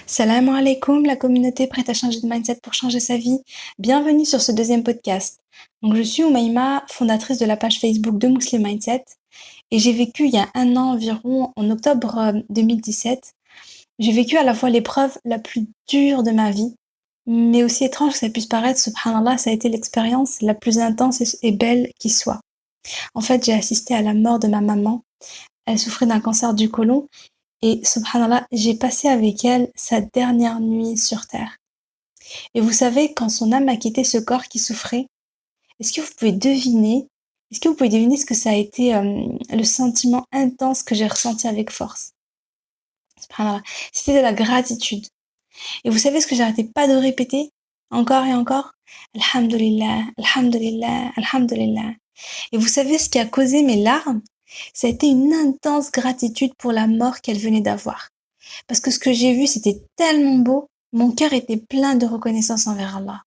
Salam alaikum, la communauté prête à changer de mindset pour changer sa vie. Bienvenue sur ce deuxième podcast. Donc, je suis Oumaima, fondatrice de la page Facebook de Muslim Mindset. Et j'ai vécu il y a un an environ, en octobre 2017, j'ai vécu à la fois l'épreuve la plus dure de ma vie, mais aussi étrange que ça puisse paraître, subhanallah, ça a été l'expérience la plus intense et belle qui soit. En fait, j'ai assisté à la mort de ma maman. Elle souffrait d'un cancer du côlon. Et subhanallah, j'ai passé avec elle sa dernière nuit sur terre. Et vous savez, quand son âme a quitté ce corps qui souffrait, est-ce que vous pouvez deviner, est-ce que vous pouvez deviner ce que ça a été le sentiment intense que j'ai ressenti avec force? Subhanallah, c'était de la gratitude. Et vous savez ce que j'arrêtais pas de répéter encore et encore? Alhamdulillah, Alhamdulillah, Alhamdulillah. Et vous savez ce qui a causé mes larmes? Ça a été une intense gratitude pour la mort qu'elle venait d'avoir. Parce que ce que j'ai vu, c'était tellement beau, mon cœur était plein de reconnaissance envers Allah.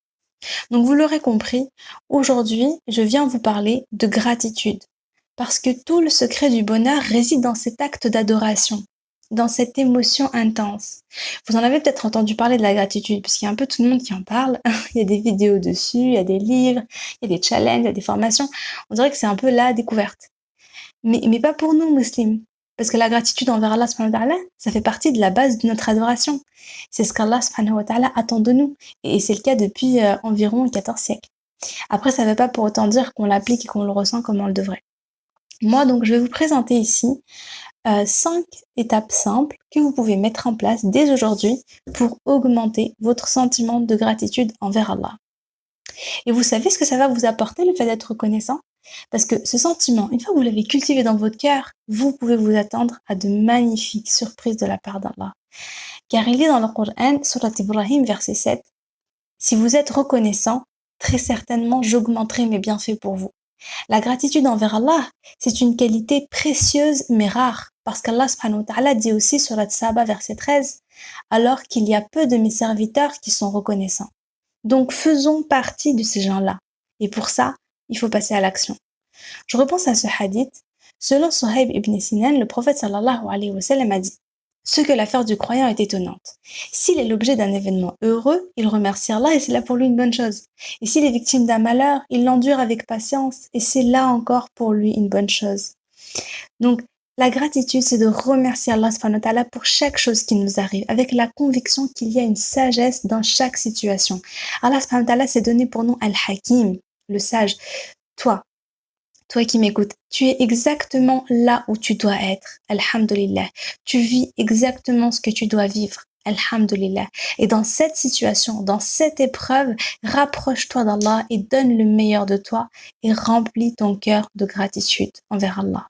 Donc vous l'aurez compris, aujourd'hui, je viens vous parler de gratitude. Parce que tout le secret du bonheur réside dans cet acte d'adoration, dans cette émotion intense. Vous en avez peut-être entendu parler de la gratitude, puisqu'il y a un peu tout le monde qui en parle. Il y a des vidéos dessus, il y a des livres, il y a des challenges, il y a des formations. On dirait que c'est un peu la découverte. Mais pas pour nous, musulmans. Parce que la gratitude envers Allah subhanahu wa ta'ala, ça fait partie de la base de notre adoration. C'est ce qu'Allah subhanahu wa ta'ala attend de nous. Et c'est le cas depuis environ 14 siècles. Après, ça ne veut pas pour autant dire qu'on l'applique et qu'on le ressent comme on le devrait. Moi, donc, je vais vous présenter ici 5 étapes simples que vous pouvez mettre en place dès aujourd'hui pour augmenter votre sentiment de gratitude envers Allah. Et vous savez ce que ça va vous apporter, le fait d'être reconnaissant? Parce que ce sentiment, une fois que vous l'avez cultivé dans votre cœur, vous pouvez vous attendre à de magnifiques surprises de la part d'Allah. Car il est dans le Coran, Surat Ibrahim, verset 7, « Si vous êtes reconnaissant, très certainement j'augmenterai mes bienfaits pour vous. » La gratitude envers Allah, c'est une qualité précieuse mais rare. Parce qu'Allah subhanahu wa ta'ala dit aussi sur Surat Saba, verset 13, « Alors qu'il y a peu de mes serviteurs qui sont reconnaissants. » Donc faisons partie de ces gens-là. Et pour ça, il faut passer à l'action. Je repense à ce hadith. Selon Suhaib ibn Sinan, le prophète sallallahu alayhi wa sallam a dit: ce que l'affaire du croyant est étonnante. S'il est l'objet d'un événement heureux, il remercie Allah et c'est là pour lui une bonne chose. Et s'il est victime d'un malheur, il l'endure avec patience et c'est là encore pour lui une bonne chose. Donc, la gratitude, c'est de remercier Allah subhanahu wa ta'ala pour chaque chose qui nous arrive, avec la conviction qu'il y a une sagesse dans chaque situation. Allah subhanahu wa ta'ala s'est donné pour nous Al-Hakim, le sage. Toi qui m'écoutes, tu es exactement là où tu dois être. Alhamdulillah. Tu vis exactement ce que tu dois vivre. Alhamdulillah. Et dans cette situation, dans cette épreuve, rapproche-toi d'Allah et donne le meilleur de toi et remplis ton cœur de gratitude envers Allah.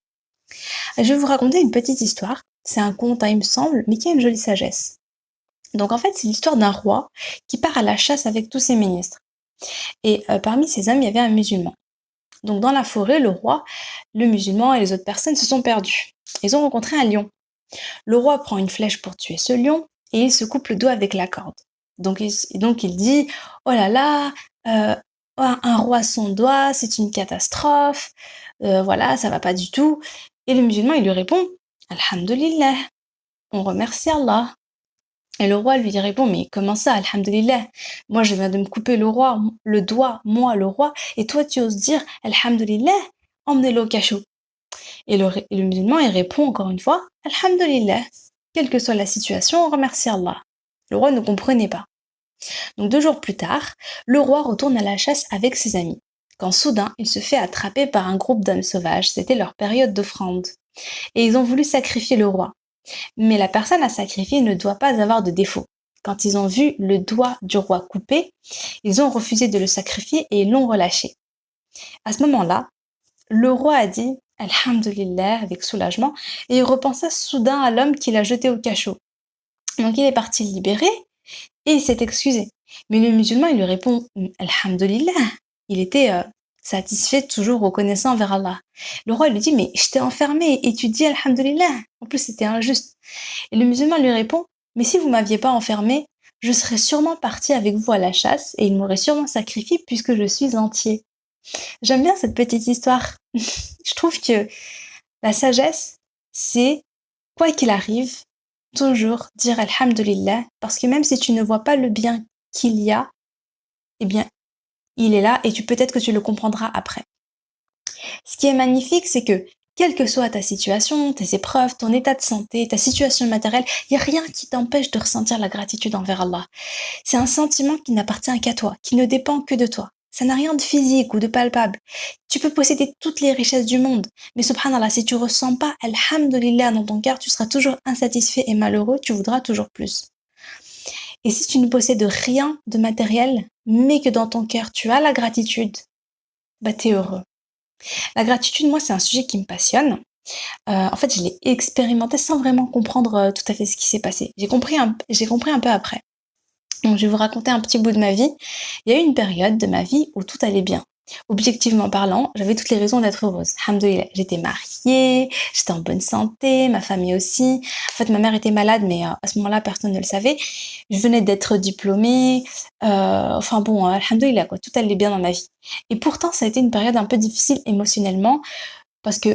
Je vais vous raconter une petite histoire. C'est un conte, il me semble, mais qui a une jolie sagesse. Donc en fait, c'est l'histoire d'un roi qui part à la chasse avec tous ses ministres. Et parmi ses hommes, il y avait un musulman. Donc dans la forêt, le roi, le musulman et les autres personnes se sont perdus. Ils ont rencontré un lion. Le roi prend une flèche pour tuer ce lion et il se coupe le doigt avec la corde. Donc il dit « Oh là là, un roi sans doigt, c'est une catastrophe, voilà, ça va pas du tout. » Et le musulman, il lui répond « Alhamdulillah, on remercie Allah. » Et le roi lui répond, mais comment ça, alhamdulillah? Moi, je viens de me couper le doigt, moi, le roi, et toi, tu oses dire, alhamdulillah, emmenez-le au cachot. Et le musulman, il répond encore une fois, alhamdulillah. Quelle que soit la situation, on remercie Allah. Le roi ne comprenait pas. Donc 2 jours plus tard, le roi retourne à la chasse avec ses amis. Quand soudain, il se fait attraper par un groupe d'hommes sauvages. C'était leur période d'offrande. Et ils ont voulu sacrifier le roi. Mais la personne à sacrifier ne doit pas avoir de défaut. Quand ils ont vu le doigt du roi coupé, ils ont refusé de le sacrifier et ils l'ont relâché. À ce moment-là, le roi a dit « Alhamdulillah » avec soulagement et il repensa soudain à l'homme qui l'a jeté au cachot. Donc il est parti le libérer et il s'est excusé. Mais le musulman, il lui répond « Alhamdulillah ». Il était satisfait, toujours reconnaissant envers Allah. Le roi lui dit « Mais je t'ai enfermé et tu dis Alhamdulillah ». En plus, c'était injuste. Et le musulman lui répond « Mais si vous m'aviez pas enfermé, je serais sûrement parti avec vous à la chasse et il m'aurait sûrement sacrifié puisque je suis entier. » J'aime bien cette petite histoire. Je trouve que la sagesse, c'est, quoi qu'il arrive, toujours dire Alhamdulillah, parce que même si tu ne vois pas le bien qu'il y a, eh bien, il est là et peut-être que tu le comprendras après. Ce qui est magnifique, c'est que quelle que soit ta situation, tes épreuves, ton état de santé, ta situation matérielle, il n'y a rien qui t'empêche de ressentir la gratitude envers Allah. C'est un sentiment qui n'appartient qu'à toi, qui ne dépend que de toi. Ça n'a rien de physique ou de palpable. Tu peux posséder toutes les richesses du monde, mais subhanallah, si tu ressens pas Alhamdulillah dans ton cœur, tu seras toujours insatisfait et malheureux, tu voudras toujours plus. Et si tu ne possèdes rien de matériel, mais que dans ton cœur tu as la gratitude, bah t'es heureux. La gratitude, moi, c'est un sujet qui me passionne. En fait, je l'ai expérimenté sans vraiment comprendre tout à fait ce qui s'est passé. J'ai compris un peu après. Donc, je vais vous raconter un petit bout de ma vie. Il y a eu une période de ma vie où tout allait bien. Objectivement parlant, j'avais toutes les raisons d'être heureuse. Alhamdoulilah, j'étais mariée, j'étais en bonne santé, ma famille aussi. En fait, ma mère était malade, mais à ce moment-là, personne ne le savait. Je venais d'être diplômée. Enfin bon, alhamdoulilah, quoi, tout allait bien dans ma vie. Et pourtant, ça a été une période un peu difficile émotionnellement, parce que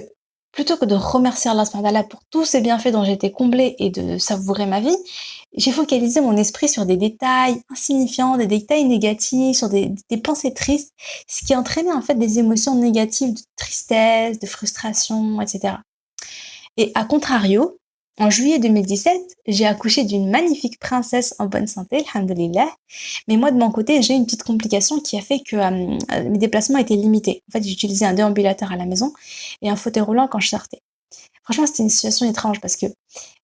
plutôt que de remercier Allah subhanahu wa ta'ala pour tous ces bienfaits dont j'étais comblée et de savourer ma vie, j'ai focalisé mon esprit sur des détails insignifiants, des détails négatifs, sur des pensées tristes, ce qui entraînait en fait des émotions négatives de tristesse, de frustration, etc. Et à contrario, en juillet 2017, j'ai accouché d'une magnifique princesse en bonne santé, alhamdoulilah. Mais moi, de mon côté, j'ai eu une petite complication qui a fait que mes déplacements étaient limités. En fait, j'utilisais un déambulateur à la maison et un fauteuil roulant quand je sortais. Franchement, c'était une situation étrange parce que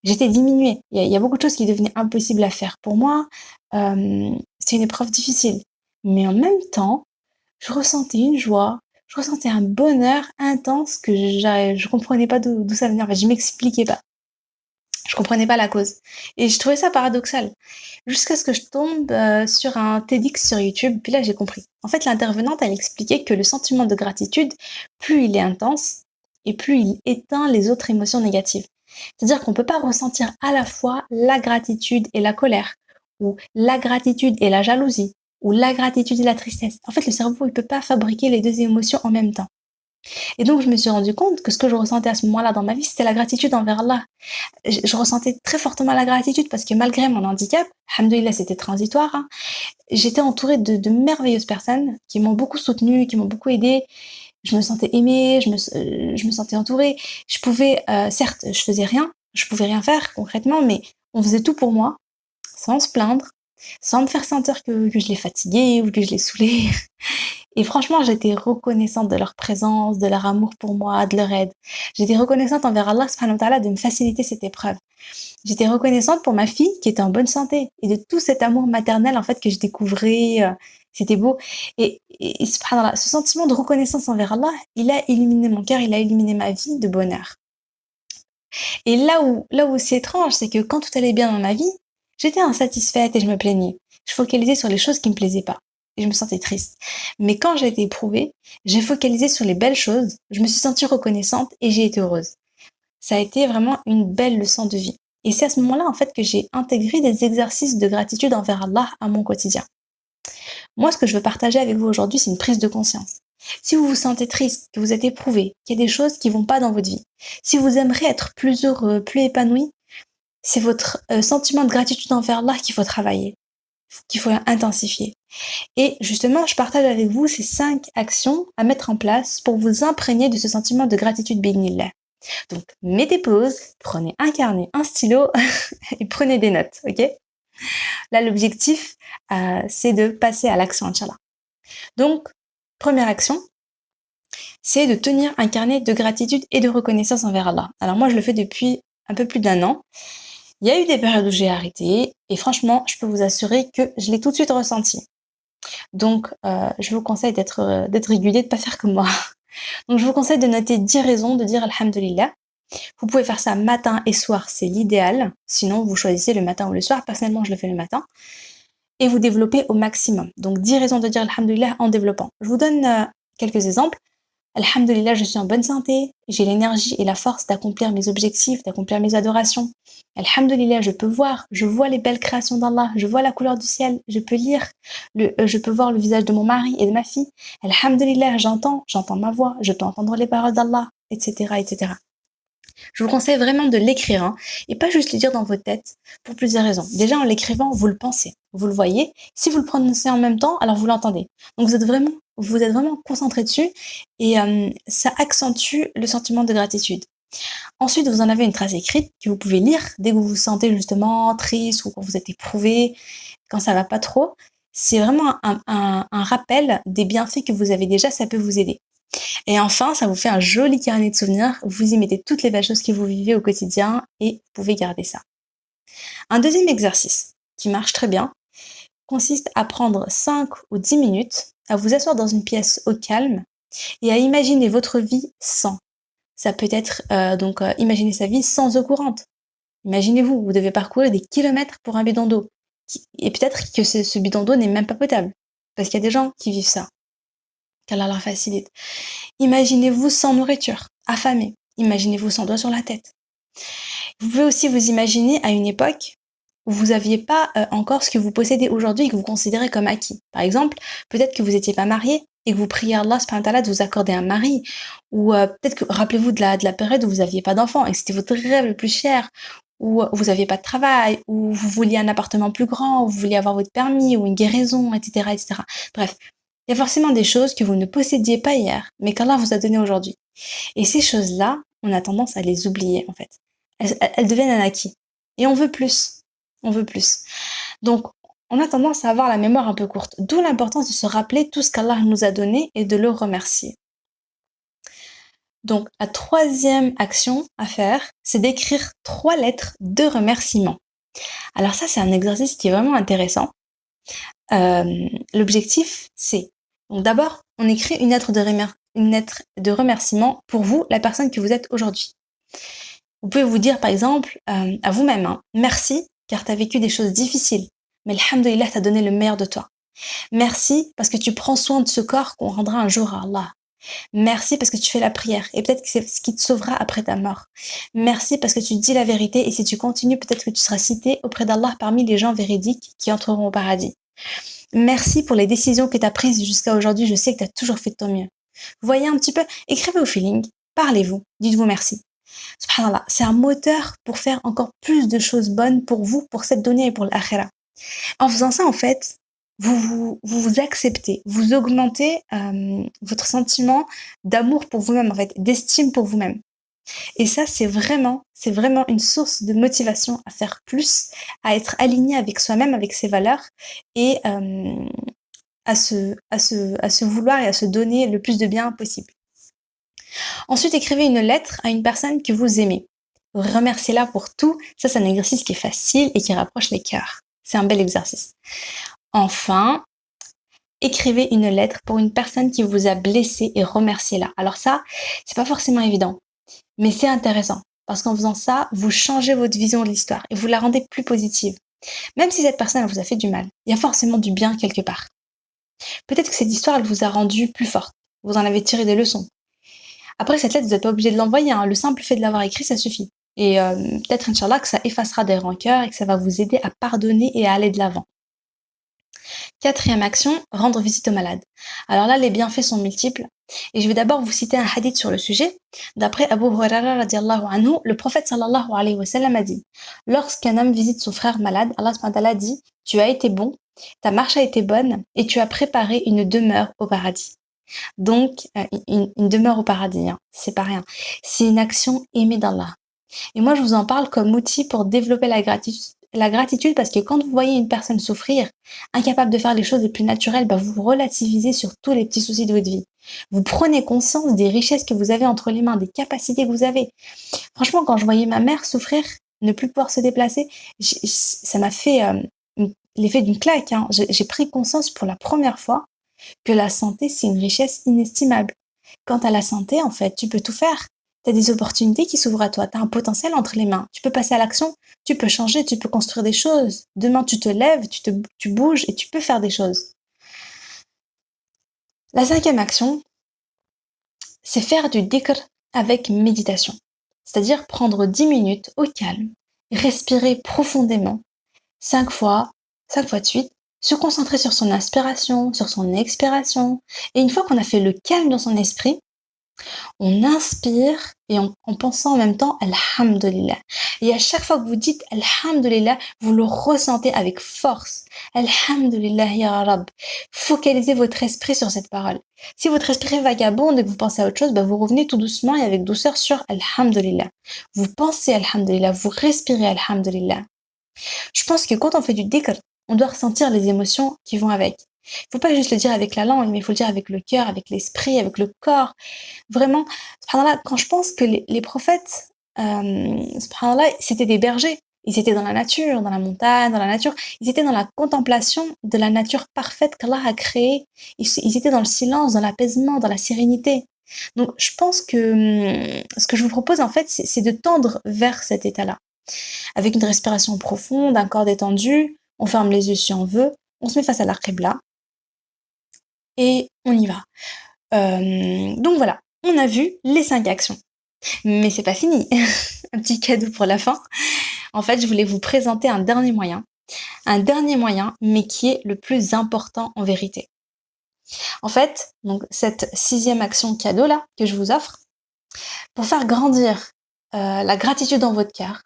j'étais diminuée. Il y a beaucoup de choses qui devenaient impossibles à faire. Pour moi, c'est une épreuve difficile. Mais en même temps, je ressentais une joie, je ressentais un bonheur intense que je comprenais pas d'où ça venait. En fait, je m'expliquais pas. Je comprenais pas la cause. Et je trouvais ça paradoxal. Jusqu'à ce que je tombe sur un TEDx sur YouTube, puis là j'ai compris. En fait, l'intervenante, elle expliquait que le sentiment de gratitude, plus il est intense, et plus il éteint les autres émotions négatives. C'est-à-dire qu'on peut pas ressentir à la fois la gratitude et la colère, ou la gratitude et la jalousie, ou la gratitude et la tristesse. En fait, le cerveau, il peut pas fabriquer les deux émotions en même temps. Et donc, je me suis rendu compte que ce que je ressentais à ce moment-là dans ma vie, c'était la gratitude envers Allah. Je ressentais très fortement la gratitude parce que malgré mon handicap, alhamdoulilah, c'était transitoire, hein, j'étais entourée de merveilleuses personnes qui m'ont beaucoup soutenue, qui m'ont beaucoup aidée. Je me sentais aimée, je me sentais entourée. Je pouvais, certes, je faisais rien, je pouvais rien faire concrètement, mais on faisait tout pour moi, sans se plaindre, sans me faire sentir que je les fatiguais ou que je les saoulais. Et franchement, j'étais reconnaissante de leur présence, de leur amour pour moi, de leur aide. J'étais reconnaissante envers Allah subhanahu wa ta'ala de me faciliter cette épreuve. J'étais reconnaissante pour ma fille qui était en bonne santé et de tout cet amour maternel en fait que je découvrais. C'était beau. Et subhanallah, ce sentiment de reconnaissance envers Allah, il a illuminé mon cœur, il a illuminé ma vie de bonheur. Et là où c'est étrange, c'est que quand tout allait bien dans ma vie, j'étais insatisfaite et je me plaignais. Je focalisais sur les choses qui me plaisaient pas. Et je me sentais triste. Mais quand j'ai été éprouvée, j'ai focalisé sur les belles choses, je me suis sentie reconnaissante et j'ai été heureuse. Ça a été vraiment une belle leçon de vie. Et c'est à ce moment-là, en fait, que j'ai intégré des exercices de gratitude envers Allah à mon quotidien. Moi, ce que je veux partager avec vous aujourd'hui, c'est une prise de conscience. Si vous vous sentez triste, que vous êtes éprouvé, qu'il y a des choses qui vont pas dans votre vie, si vous aimeriez être plus heureux, plus épanoui, c'est votre sentiment de gratitude envers Allah qu'il faut travailler, qu'il faut intensifier. Et justement, je partage avec vous ces 5 actions à mettre en place pour vous imprégner de ce sentiment de gratitude bi'idhnillah. Donc, mettez pause, prenez un carnet, un stylo et prenez des notes, ok? Là, l'objectif, c'est de passer à l'action, Inch'Allah. Donc, première action, c'est de tenir un carnet de gratitude et de reconnaissance envers Allah. Alors moi, je le fais depuis un peu plus d'1 an. Il y a eu des périodes où j'ai arrêté et franchement, je peux vous assurer que je l'ai tout de suite ressenti. Donc, je vous conseille d'être régulier, de pas faire comme moi. Donc, je vous conseille de noter 10 raisons de dire Alhamdulillah. Vous pouvez faire ça matin et soir, c'est l'idéal. Sinon, vous choisissez le matin ou le soir. Personnellement, je le fais le matin. Et vous développez au maximum. Donc, 10 raisons de dire Alhamdulillah en développant. Je vous donne quelques exemples. Alhamdulillah, je suis en bonne santé. J'ai l'énergie et la force d'accomplir mes objectifs, d'accomplir mes adorations. Alhamdulillah, je vois les belles créations d'Allah, je vois la couleur du ciel, je peux lire, je peux voir le visage de mon mari et de ma fille. Alhamdulillah, j'entends ma voix, je peux entendre les paroles d'Allah, etc., etc. Je vous conseille vraiment de l'écrire, hein, et pas juste le dire dans votre tête, pour plusieurs raisons. Déjà, en l'écrivant, vous le pensez, vous le voyez. Si vous le prononcez en même temps, alors vous l'entendez. Donc vous êtes vraiment concentré dessus, et ça accentue le sentiment de gratitude. Ensuite, vous en avez une trace écrite que vous pouvez lire dès que vous vous sentez justement triste ou quand vous êtes éprouvé, quand ça va pas trop. C'est vraiment un rappel des bienfaits que vous avez déjà, ça peut vous aider. Et enfin, ça vous fait un joli carnet de souvenirs. Vous y mettez toutes les belles choses que vous vivez au quotidien et vous pouvez garder ça. Un deuxième exercice qui marche très bien consiste à prendre 5 ou 10 minutes, à vous asseoir dans une pièce au calme et à imaginer votre vie sans. Ça peut être imaginer sa vie sans eau courante. Imaginez-vous, vous devez parcourir des kilomètres pour un bidon d'eau. Et peut-être que ce bidon d'eau n'est même pas potable. Parce qu'il y a des gens qui vivent ça. Qu'Allah leur facilite. Imaginez-vous sans nourriture, affamé. Imaginez-vous sans doigt sur la tête. Vous pouvez aussi vous imaginer à une époque où vous n'aviez pas encore ce que vous possédez aujourd'hui et que vous considérez comme acquis. Par exemple, peut-être que vous n'étiez pas marié et que vous priez Allah subhanahu wa ta'ala de vous accorder un mari. Ou peut-être que, rappelez-vous de la période où vous n'aviez pas d'enfant et que c'était votre rêve le plus cher, ou vous n'aviez pas de travail, ou vous vouliez un appartement plus grand, ou vous vouliez avoir votre permis, ou une guérison, etc., etc. Bref, il y a forcément des choses que vous ne possédiez pas hier, mais qu'Allah vous a données aujourd'hui. Et ces choses-là, on a tendance à les oublier, en fait. Elles deviennent un acquis. Et on veut plus. On veut plus. Donc, on a tendance à avoir la mémoire un peu courte. D'où l'importance de se rappeler tout ce qu'Allah nous a donné et de le remercier. Donc, la troisième action à faire, c'est d'écrire 3 lettres de remerciement. Alors ça, c'est un exercice qui est vraiment intéressant. L'objectif, c'est... Donc d'abord, on écrit une lettre de remerciement pour vous, la personne que vous êtes aujourd'hui. Vous pouvez vous dire, par exemple, à vous-même, merci, car tu as vécu des choses difficiles. Mais alhamdoulilah, tu as donné le meilleur de toi. Merci parce que tu prends soin de ce corps qu'on rendra un jour à Allah. Merci parce que tu fais la prière et peut-être que c'est ce qui te sauvera après ta mort. Merci parce que tu dis la vérité et si tu continues, peut-être que tu seras cité auprès d'Allah parmi les gens véridiques qui entreront au paradis. Merci pour les décisions que tu as prises jusqu'à aujourd'hui, je sais que tu as toujours fait de ton mieux. Vous voyez un petit peu, écrivez au feeling, parlez-vous, dites-vous merci. Subhanallah, c'est un moteur pour faire encore plus de choses bonnes pour vous, pour cette dunya et pour l'akhira. En faisant ça, en fait, vous acceptez, vous augmentez votre sentiment d'amour pour vous-même, en fait, d'estime pour vous-même. Et ça, c'est vraiment une source de motivation à faire plus, à être aligné avec soi-même, avec ses valeurs, et à se vouloir et à se donner le plus de bien possible. Ensuite, écrivez une lettre à une personne que vous aimez. Remerciez-la pour tout. Ça, c'est un exercice qui est facile et qui rapproche les cœurs. C'est un bel exercice. Enfin, écrivez une lettre pour une personne qui vous a blessé et remerciez-la. Alors ça, c'est pas forcément évident, mais c'est intéressant parce qu'en faisant ça, vous changez votre vision de l'histoire et vous la rendez plus positive. Même si cette personne elle vous a fait du mal, il y a forcément du bien quelque part. Peut-être que cette histoire elle vous a rendu plus forte. Vous en avez tiré des leçons. Après, cette lettre, vous n'êtes pas obligé de l'envoyer. Le simple fait de l'avoir écrit, ça suffit. Et peut-être, Inch'Allah, que ça effacera des rancœurs et que ça va vous aider à pardonner et à aller de l'avant. 4e action, rendre visite aux malades. Alors là, les bienfaits sont multiples. Et je vais d'abord vous citer un hadith sur le sujet. D'après Abu Huraira radiallahu anhu, le prophète sallallahu alayhi wa sallam a dit « Lorsqu'un homme visite son frère malade, Allah subhanahu wa ta'ala dit « Tu as été bon, ta marche a été bonne et tu as préparé une demeure au paradis. » Donc, une demeure au paradis, c'est pas rien. C'est une action aimée d'Allah. Et moi, je vous en parle comme outil pour développer la gratitude parce que quand vous voyez une personne souffrir, incapable de faire les choses les plus naturelles, vous relativisez sur tous les petits soucis de votre vie. Vous prenez conscience des richesses que vous avez entre les mains, des capacités que vous avez. Franchement, quand je voyais ma mère souffrir, ne plus pouvoir se déplacer, ça m'a fait l'effet d'une claque. J'ai pris conscience pour la première fois que la santé, c'est une richesse inestimable. Quant à la santé, en fait, tu peux tout faire. Tu as des opportunités qui s'ouvrent à toi. Tu as un potentiel entre les mains. Tu peux passer à l'action, tu peux changer, tu peux construire des choses. Demain, tu te lèves, tu bouges et tu peux faire des choses. La 5e action, c'est faire du dhikr avec méditation. C'est-à-dire prendre 10 minutes au calme, respirer profondément, 5 fois de suite, se concentrer sur son inspiration, sur son expiration. Et une fois qu'on a fait le calme dans son esprit, on inspire en pensant en même temps Alhamdulillah. Et à chaque fois que vous dites Alhamdulillah, vous le ressentez avec force. Alhamdulillah ya Rab. Focalisez votre esprit sur cette parole. Si votre esprit est vagabonde et que vous pensez à autre chose, vous revenez tout doucement et avec douceur sur Alhamdulillah. Vous pensez Alhamdulillah, vous respirez Alhamdulillah. Je pense que quand on fait du dhikr, on doit ressentir les émotions qui vont avec. Il faut pas juste le dire avec la langue, mais il faut le dire avec le cœur, avec l'esprit, avec le corps. Vraiment, subhanallah, quand je pense que les prophètes, subhanallah, c'était des bergers. Ils étaient dans la nature, dans la montagne, dans la nature. Ils étaient dans la contemplation de la nature parfaite qu'Allah a créée. Ils étaient dans le silence, dans l'apaisement, dans la sérénité. Donc, je pense que ce que je vous propose, en fait, c'est de tendre vers cet état-là. Avec une respiration profonde, un corps détendu, on ferme les yeux si on veut, on se met face à la qibla et on y va. Donc voilà, on a vu les 5 actions. Mais c'est pas fini. Un petit cadeau pour la fin. En fait, je voulais vous présenter un dernier moyen, mais qui est le plus important en vérité. En fait, donc cette 6e action cadeau là que je vous offre, pour faire grandir la gratitude dans votre cœur,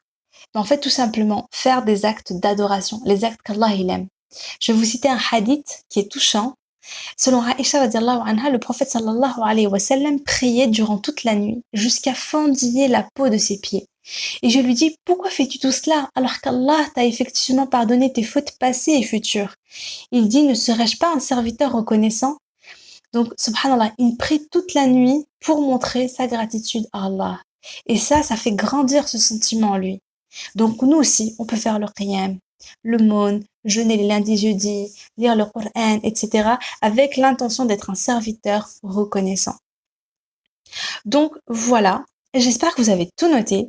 en fait tout simplement faire des actes d'adoration, les actes qu'Allah il aime. Je vais vous citer un hadith qui est touchant. Selon Aïcha radiallahu anha, le prophète sallallahu alayhi wa sallam priait durant toute la nuit jusqu'à fendiller la peau de ses pieds. Et je lui dis, pourquoi fais-tu tout cela alors qu'Allah t'a effectivement pardonné tes fautes passées et futures? Il dit, ne serais-je pas un serviteur reconnaissant? Donc, subhanallah, il prie toute la nuit pour montrer sa gratitude à Allah. Et ça fait grandir ce sentiment en lui. Donc, nous aussi, on peut faire le qiyam, le maune, jeûner les lundis, jeudis, lire le Coran, etc. avec l'intention d'être un serviteur reconnaissant. Donc, voilà. J'espère que vous avez tout noté.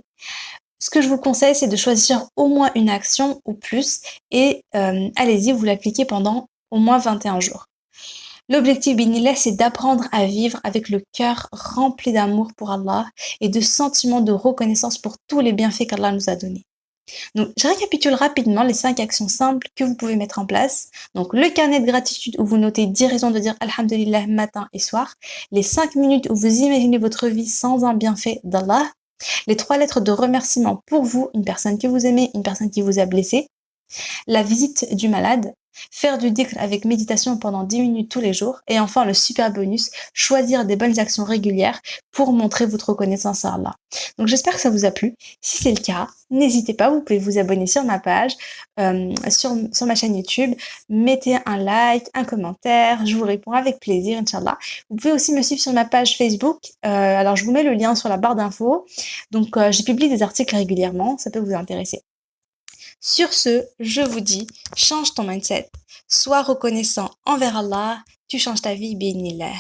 Ce que je vous conseille, c'est de choisir au moins une action ou plus et allez-y, vous l'appliquez pendant au moins 21 jours. L'objectif, binillah, c'est d'apprendre à vivre avec le cœur rempli d'amour pour Allah et de sentiments de reconnaissance pour tous les bienfaits qu'Allah nous a donnés. Donc, je récapitule rapidement les 5 actions simples que vous pouvez mettre en place. Donc, le carnet de gratitude où vous notez 10 raisons de dire Alhamdulillah matin et soir. Les 5 minutes où vous imaginez votre vie sans un bienfait d'Allah. Les 3 lettres de remerciement pour vous, une personne que vous aimez, une personne qui vous a blessé. La visite du malade. Faire du dhikr avec méditation pendant 10 minutes tous les jours. Et enfin, le super bonus, choisir des bonnes actions régulières pour montrer votre reconnaissance à Allah. Donc j'espère que ça vous a plu. Si c'est le cas, n'hésitez pas, vous pouvez vous abonner sur ma page, sur ma chaîne YouTube. Mettez un like, un commentaire, je vous réponds avec plaisir, Inch'Allah. Vous pouvez aussi me suivre sur ma page Facebook. Alors je vous mets le lien sur la barre d'infos. Donc j'y publie des articles régulièrement, ça peut vous intéresser. Sur ce, je vous dis, change ton mindset, sois reconnaissant envers Allah, tu changes ta vie, bi'idhnillah.